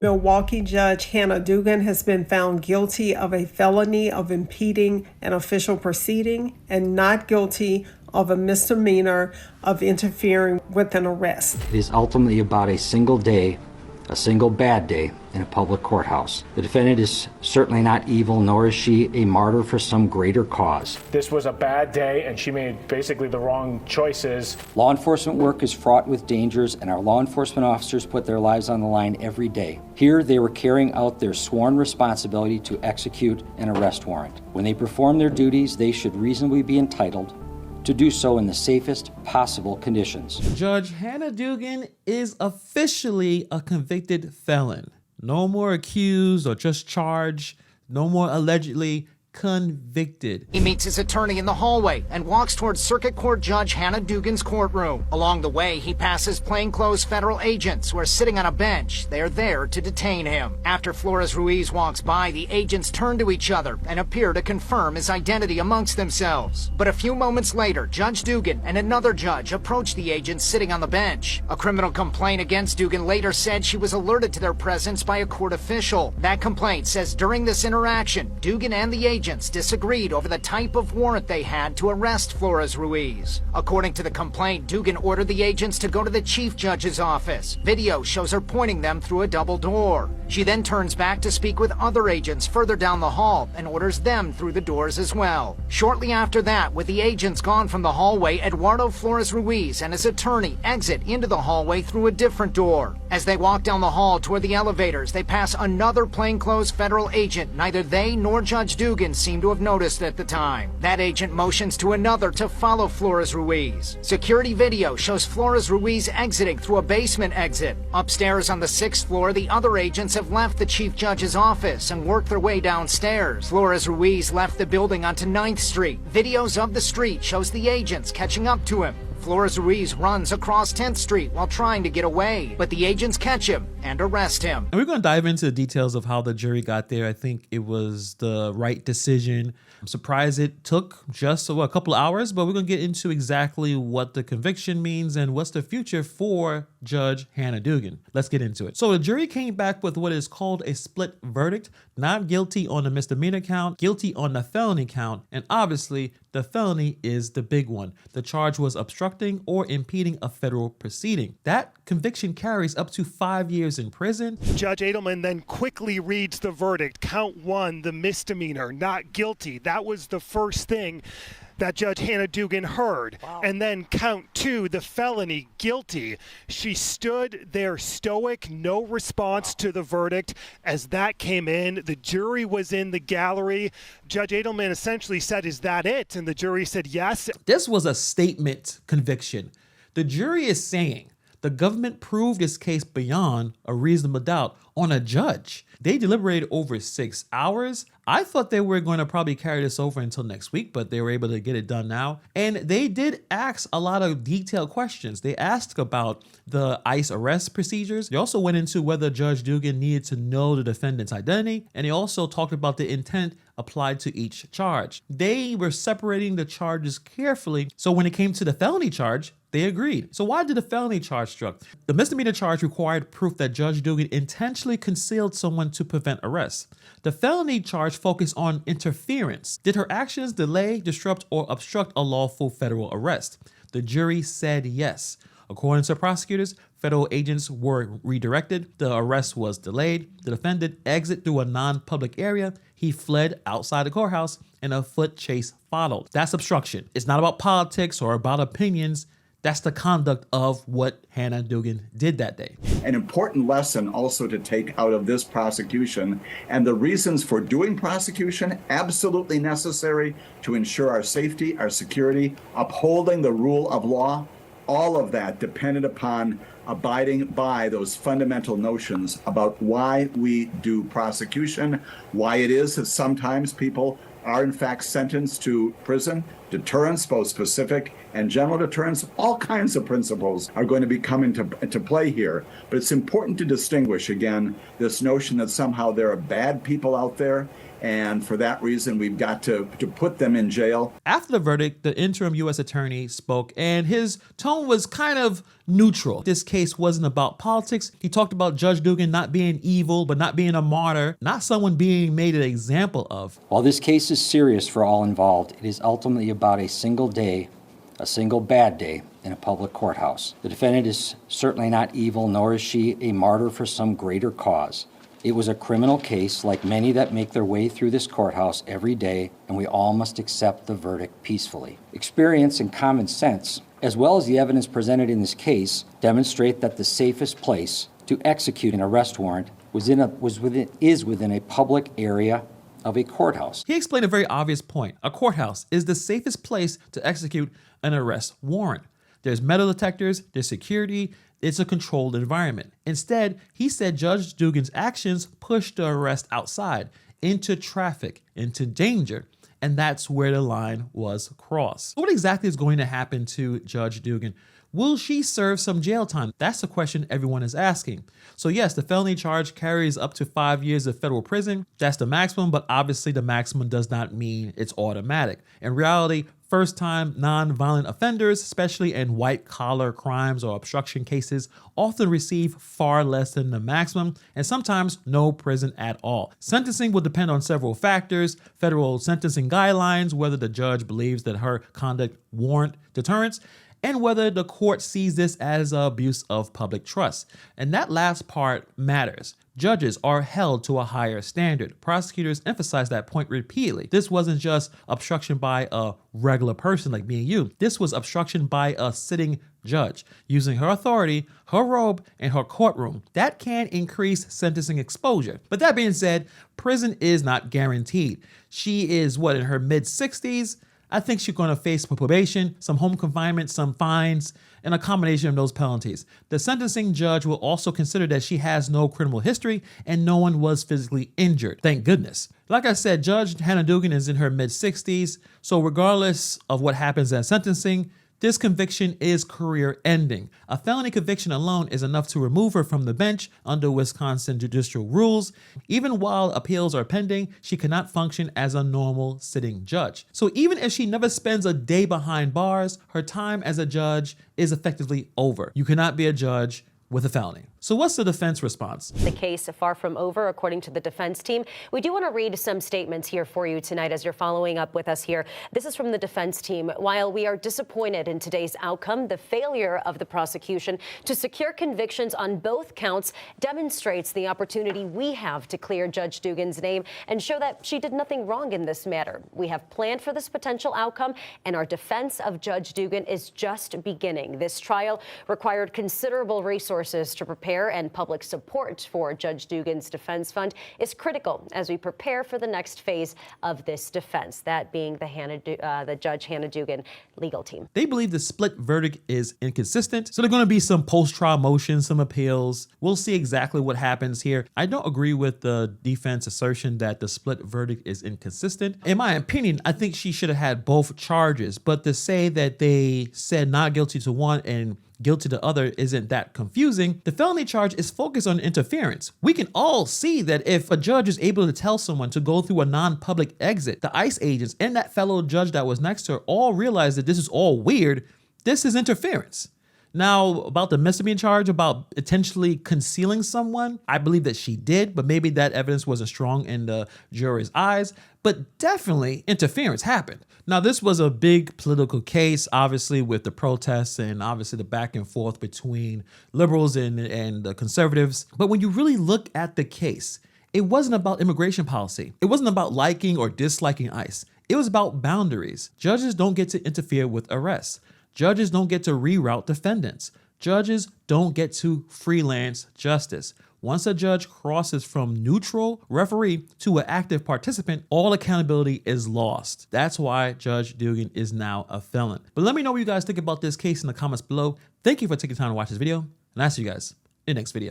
Milwaukee Judge Hannah Dugan has been found guilty of a felony of impeding an official proceeding and not guilty of a misdemeanor of interfering with an arrest. It is ultimately about a single day, a single bad day in a public courthouse. The defendant is certainly not evil, nor is she a martyr for some greater cause. This was a bad day, and she made basically the wrong choices. Law enforcement work is fraught with dangers, and our law enforcement officers put their lives on the line every day. Here, they were carrying out their sworn responsibility to execute an arrest warrant. When they perform their duties, they should reasonably be entitled to do so in the safest possible conditions. Judge Hannah Dugan is officially a convicted felon. No more accused or just charged. No more allegedly convicted. He meets his attorney in the hallway and walks towards Circuit Court Judge Hannah Dugan's courtroom. Along the way, he passes plainclothes federal agents who are sitting on a bench. They are there to detain him. After Flores Ruiz walks by, the agents turn to each other and appear to confirm his identity amongst themselves. But a few moments later, Judge Dugan and another judge approach the agents sitting on the bench. A criminal complaint against Dugan later said she was alerted to their presence by a court official. That complaint says during this interaction, Dugan and the agents disagreed over the type of warrant they had to arrest Flores Ruiz. According to the complaint, Dugan ordered the agents to go to the chief judge's office. Video shows her pointing them through a double door. She then turns back to speak with other agents further down the hall and orders them through the doors as well. Shortly after that, with the agents gone from the hallway, Eduardo Flores Ruiz and his attorney exit into the hallway through a different door. As they walk down the hall toward the elevators, they pass another plainclothes federal agent. Neither they nor Judge Dugan seem to have noticed at the time. That agent motions to another to follow Flores Ruiz. Security video shows Flores Ruiz exiting through a basement exit. Upstairs on the 6th floor, the other agents have left the chief judge's office and worked their way downstairs. Flores Ruiz left the building onto 9th Street. Videos of the street shows the agents catching up to him. Flores Ruiz runs across 10th Street while trying to get away, but the agents catch him and arrest him. And we're going to dive into the details of how the jury got there. I think it was the right decision. I'm surprised it took just a couple of hours, but we're going to get into exactly what the conviction means and what's the future for Judge Hannah Dugan. Let's get into it. So the jury came back with what is called a split verdict: not guilty on the misdemeanor count, guilty on the felony count, and obviously the felony is the big one. The charge was obstructing or impeding a federal proceeding. That conviction carries up to 5 years in prison. Judge Edelman then quickly reads the verdict. Count 1, the misdemeanor, not guilty. That was the first thing that Judge Hannah Dugan heard. Wow. And then count 2, the felony, guilty. She stood there stoic, no response to the verdict. As that came in, the jury was in the gallery. Judge Edelman essentially said, "Is that it?" And the jury said yes. This was a statement conviction. The jury is saying the government proved its case beyond a reasonable doubt on a judge. They deliberated over 6 hours. I thought they were going to probably carry this over until next week, but they were able to get it done now. And they did ask a lot of detailed questions. They asked about the ICE arrest procedures. They also went into whether Judge Dugan needed to know the defendant's identity. And they also talked about the intent applied to each charge. They were separating the charges carefully. So when it came to the felony charge, they agreed. So why did the felony charge struck? The misdemeanor charge required proof that Judge Dugan intentionally concealed someone to prevent arrest. The felony charge focused on interference. Did her actions delay, disrupt, or obstruct a lawful federal arrest? The jury said yes. According to prosecutors, federal agents were redirected. The arrest was delayed. The defendant exited through a non-public area. He fled outside the courthouse, and a foot chase followed. That's obstruction. It's not about politics or about opinions. That's the conduct of what Hannah Dugan did that day. An important lesson also to take out of this prosecution, and the reasons for doing prosecution, absolutely necessary to ensure our safety, our security, upholding the rule of law, all of that depended upon abiding by those fundamental notions about why we do prosecution, why it is that sometimes people are in fact sentenced to prison Deterrence, both specific and general deterrence, all kinds of principles are going to be coming into play here. But it's important to distinguish, again, this notion that somehow there are bad people out there, and for that reason, we've got to put them in jail. After the verdict, the interim U.S. attorney spoke, and his tone was kind of neutral. This case wasn't about politics. He talked about Judge Dugan not being evil, but not being a martyr, not someone being made an example of. While this case is serious for all involved, it is ultimately about a single day, a single bad day in a public courthouse. The defendant is certainly not evil, nor is she a martyr for some greater cause. It was a criminal case like many that make their way through this courthouse every day, and we all must accept the verdict peacefully. Experience and common sense, as well as the evidence presented in this case, demonstrate that the safest place to execute an arrest warrant is within a public area of a courthouse. He explained a very obvious point. A courthouse is the safest place to execute an arrest warrant. There's metal detectors, there's security, it's a controlled environment. Instead, he said Judge Dugan's actions pushed the arrest outside, into traffic, into danger, and that's where the line was crossed. What exactly is going to happen to Judge Dugan? Will she serve some jail time? That's the question everyone is asking. So yes, the felony charge carries up to 5 years of federal prison. That's the maximum, but obviously the maximum does not mean it's automatic. In reality, first-time non-violent offenders, especially in white-collar crimes or obstruction cases, often receive far less than the maximum and sometimes no prison at all. Sentencing will depend on several factors: federal sentencing guidelines, whether the judge believes that her conduct warrant deterrence, and whether the court sees this as an abuse of public trust. And that last part matters. Judges are held to a higher standard. Prosecutors emphasize that point repeatedly. This wasn't just obstruction by a regular person like me and you. This was obstruction by a sitting judge using her authority, her robe, and her courtroom. That can increase sentencing exposure. But that being said, prison is not guaranteed. She is, in her mid-60s? I think she's going to face probation, some home confinement, some fines, and a combination of those penalties. The sentencing judge will also consider that she has no criminal history and no one was physically injured. Thank goodness. Like I said, Judge Hannah Dugan is in her mid-60s, so regardless of what happens at sentencing, this conviction is career-ending. A felony conviction alone is enough to remove her from the bench under Wisconsin judicial rules. Even while appeals are pending, she cannot function as a normal sitting judge. So even if she never spends a day behind bars, her time as a judge is effectively over. You cannot be a judge with a felony. So what's the defense response? The case far from over, according to the defense team. We do want to read some statements here for you tonight as you're following up with us here. This is from the defense team. While we are disappointed in today's outcome, the failure of the prosecution to secure convictions on both counts demonstrates the opportunity we have to clear Judge Dugan's name and show that she did nothing wrong in this matter. We have planned for this potential outcome, and our defense of Judge Dugan is just beginning. This trial required considerable resources to prepare, and public support for Judge Dugan's defense fund is critical as we prepare for the next phase of this defense, that being the Judge Hannah Dugan legal team. They believe the split verdict is inconsistent, so there are going to be some post-trial motions, some appeals. We'll see exactly what happens here. I don't agree with the defense assertion that the split verdict is inconsistent. In my opinion, I think she should have had both charges, but to say that they said not guilty to one and guilty to other isn't that confusing. The felony charge is focused on interference. We can all see that if a judge is able to tell someone to go through a non-public exit, the ICE agents and that fellow judge that was next to her all realize that this is all weird. This is interference. Now, about the misdemeanor charge, about potentially concealing someone, I believe that she did, but maybe that evidence wasn't strong in the jury's eyes. But definitely interference happened. Now, this was a big political case, obviously, with the protests and obviously the back and forth between liberals and the conservatives. But when you really look at the case, it wasn't about immigration policy. It wasn't about liking or disliking ICE. It was about boundaries. Judges don't get to interfere with arrests. Judges don't get to reroute defendants. Judges don't get to freelance justice. Once a judge crosses from neutral referee to an active participant, all accountability is lost. That's why Judge Dugan is now a felon. But let me know what you guys think about this case in the comments below. Thank you for taking time to watch this video, and I'll see you guys in the next video.